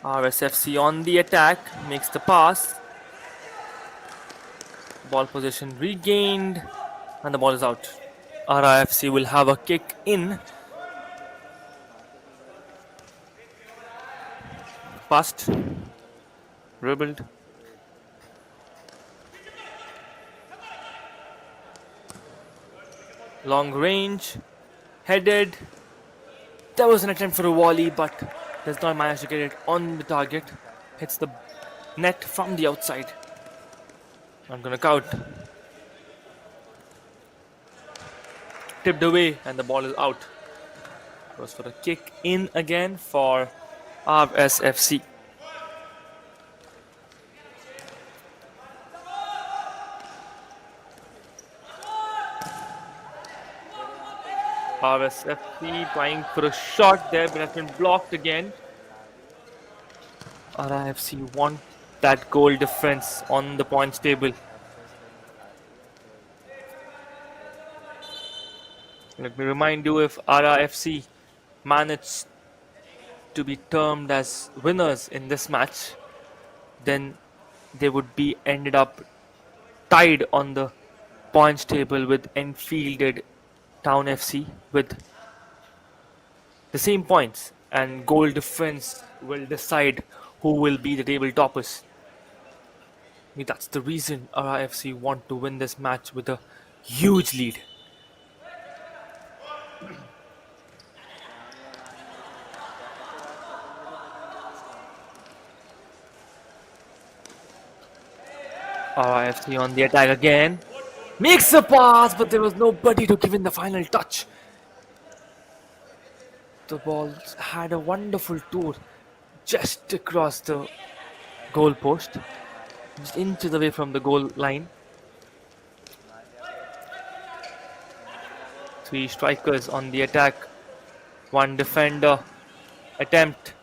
RSFC on the attack, makes the pass. Ball possession regained, and the ball is out. RIFC will have a kick in. Passed. Dribbled. Long range. Headed. There was an attempt for a volley, but does not manage to get it on the target. Hits the net from the outside. Not gonna count. Tipped away, and the ball is out. Goes for a kick in again for RSFC. RSFC trying for a shot there, but has been blocked again. RIFC want that goal difference on the points table. Let me remind you, if RIFC managed to be termed as winners in this match, then they would be ended up tied on the points table with Enfielded Town FC with the same points, and goal difference will decide who will be the table toppers. I mean, that's the reason RIFC want to win this match with a huge lead. RIFC on the attack again. Makes a pass, but there was nobody to give in the final touch. The ball had a wonderful tour just across the goal post, just inches away from the goal line. Three strikers on the attack, one defender. Attempt,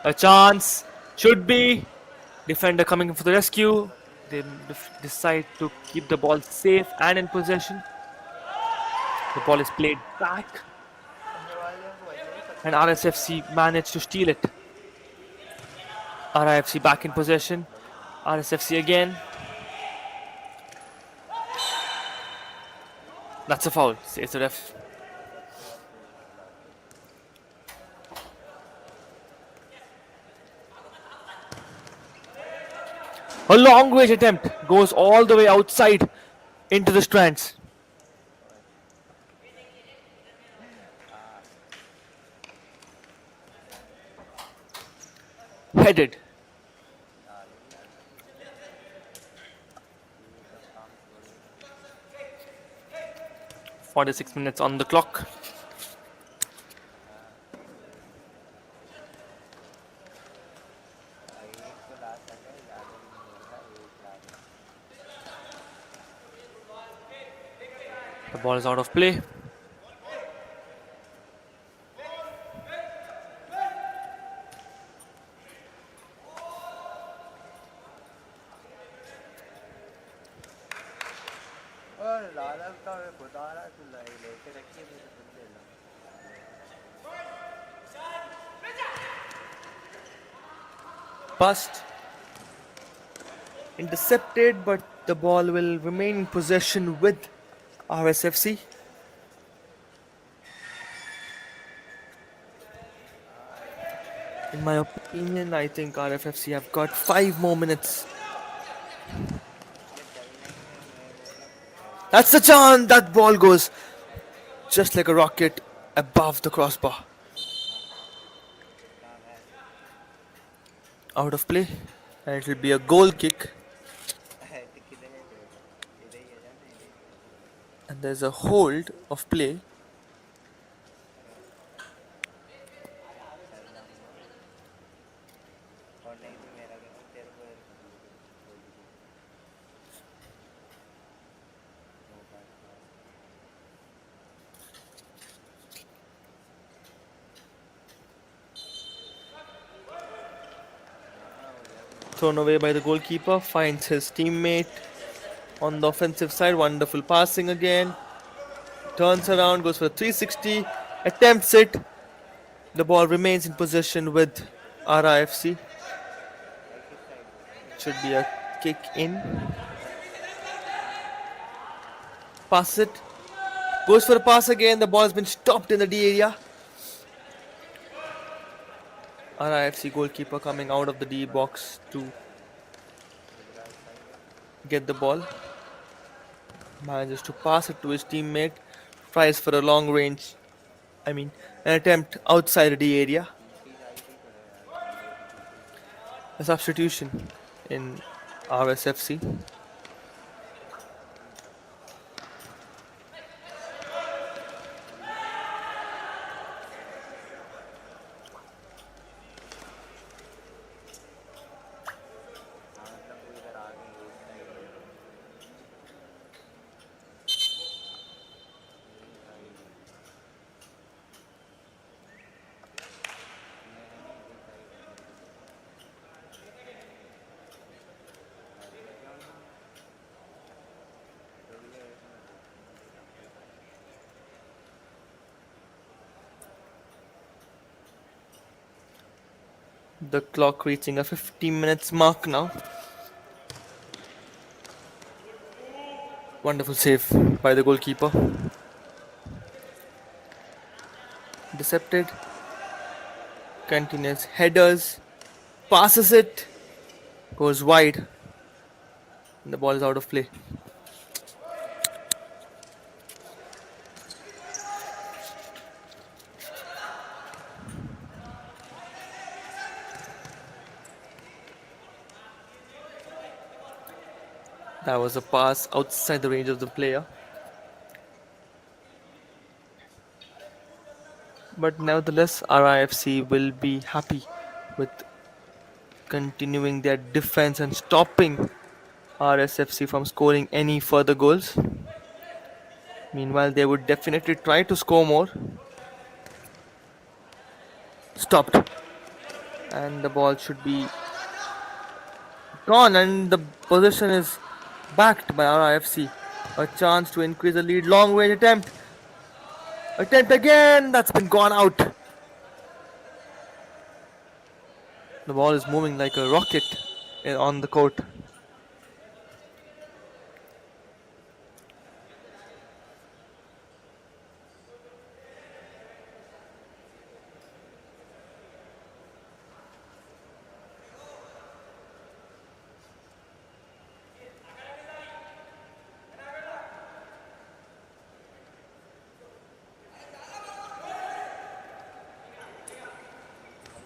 a chance, should be. Defender coming for the rescue. They decide to keep the ball safe and in possession. The ball is played back, and RSFC managed to steal it. RIFC back in possession. RSFC again. That's a foul, says the ref. A long range attempt goes all the way outside into the strands. Headed. 46 minutes on the clock. The ball is out of play. Bust. Intercepted, but the ball will remain in possession with RSFC. In my opinion, I think RFFC have got 5 more minutes. That's the chance! That ball goes just like a rocket above the crossbar. Out of play, and it will be a goal kick. And there's a hold of play. Thrown away by the goalkeeper, finds his teammate on the offensive side. Wonderful passing again. Turns around, goes for a 360, attempts it. The ball remains in possession with RIFC. Should be a kick in. Pass it. Goes for a pass again. The ball has been stopped in the D area. RIFC goalkeeper coming out of the D box to get the ball. Manages to pass it to his teammate. Tries for a long range. An attempt outside the D area. A substitution in RSFC. The clock reaching a 15 minutes mark now. Wonderful save by the goalkeeper. Decepted. Continuous headers. Passes it. Goes wide. And the ball is out of play. That was a pass outside the range of the player. But nevertheless, RIFC will be happy with continuing their defense and stopping RSFC from scoring any further goals. Meanwhile, they would definitely try to score more. Stopped. And the ball should be gone, and the possession is backed by RIFC. A chance to increase the lead. Long range attempt. Attempt again. That's been gone out. The ball is moving like a rocket on the court.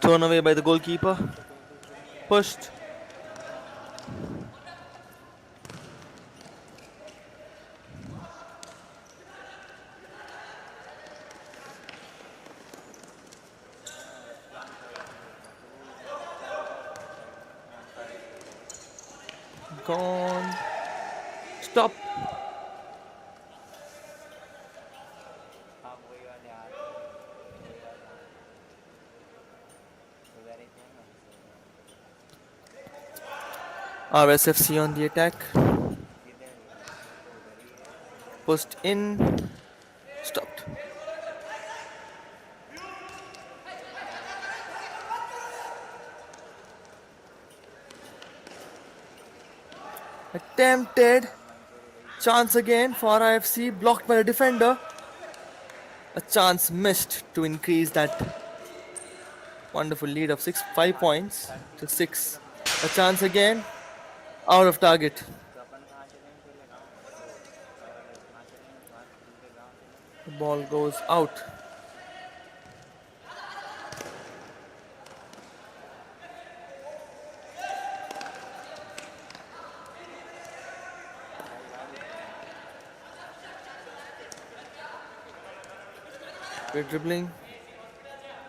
Thrown away by the goalkeeper. Pushed. Gone. Stop. RSFC on the attack. Pushed in. Stopped. Attempted. Chance again for RFC. Blocked by the defender. A chance missed to increase that wonderful lead of 5 points to 6. A chance again. Out of target. The ball goes out. Great dribbling.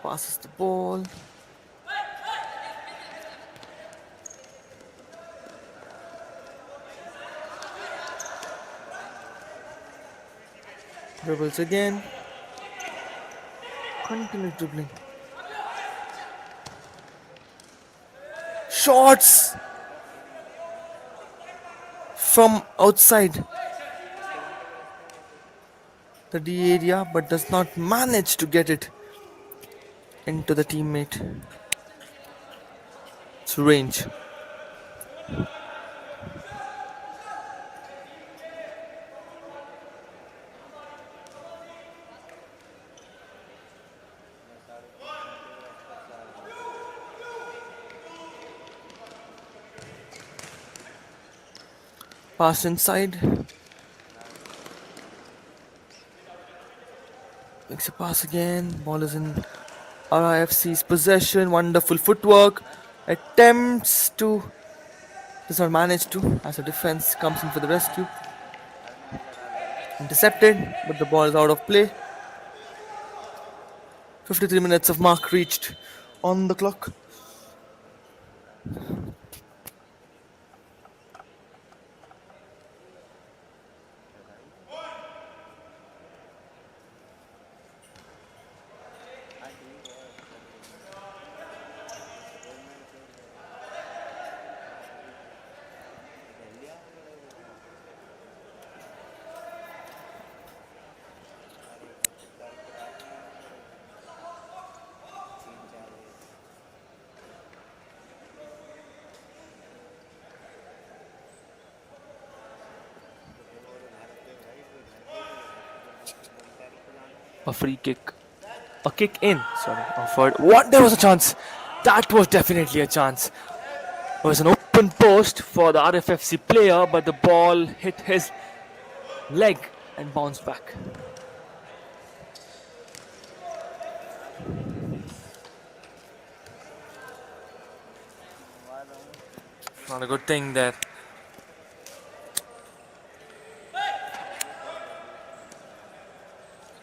Passes the ball. Dribbles again. Continuous dribbling. Shots from outside the D area, but does not manage to get it into the teammate. It's range. Pass inside. Makes a pass again. Ball is in RIFC's possession. Wonderful footwork. Attempts to. Does not manage to, as a defense comes in for the rescue. Intercepted, but the ball is out of play. 53 minutes of mark reached on the clock. A free kick. A kick in, sorry, offered. What? There was a chance. That was definitely a chance. It was an open post for the RFFC player, but the ball hit his leg and bounced back. Not a good thing there.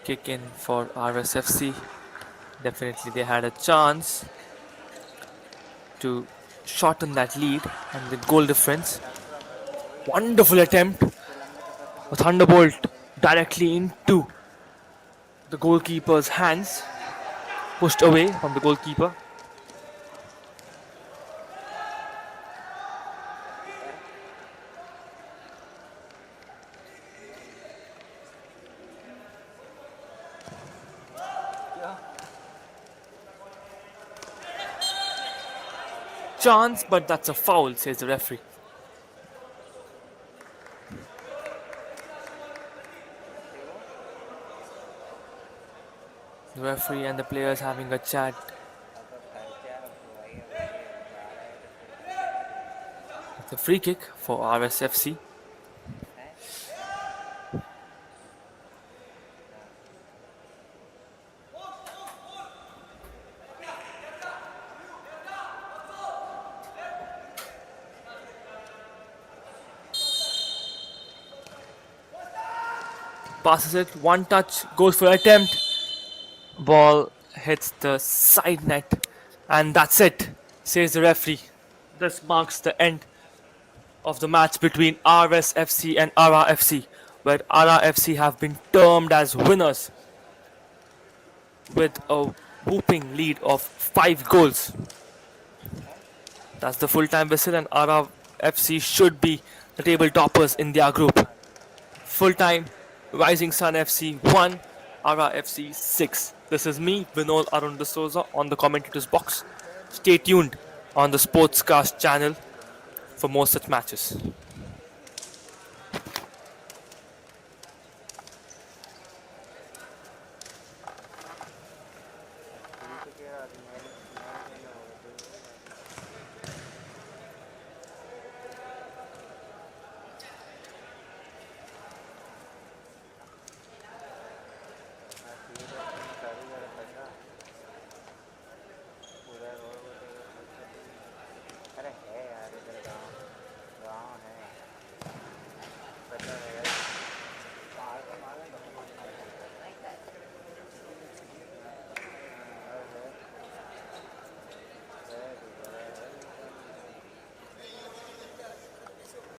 Kick in for RSFC. Definitely they had a chance to shorten that lead and the goal difference. Wonderful attempt. A thunderbolt directly into the goalkeeper's hands. Pushed away from the goalkeeper. chance, but that's a foul, says the referee. The referee and the players having a chat. It's a free kick for RSFC. Passes it, one touch, goes for attempt. Ball hits the side net, and that's it, says the referee. This marks the end of the match between RSFC and RRFC, where RRFC have been termed as winners with a whooping lead of 5 goals. That's the full-time whistle, and RRFC should be the table toppers in their group. Full-time, Rising Sun FC 1, RRFC 6. This is me, Vinod Arun D'Souza, on the commentators box. Stay tuned on the Sportscast channel for more such matches.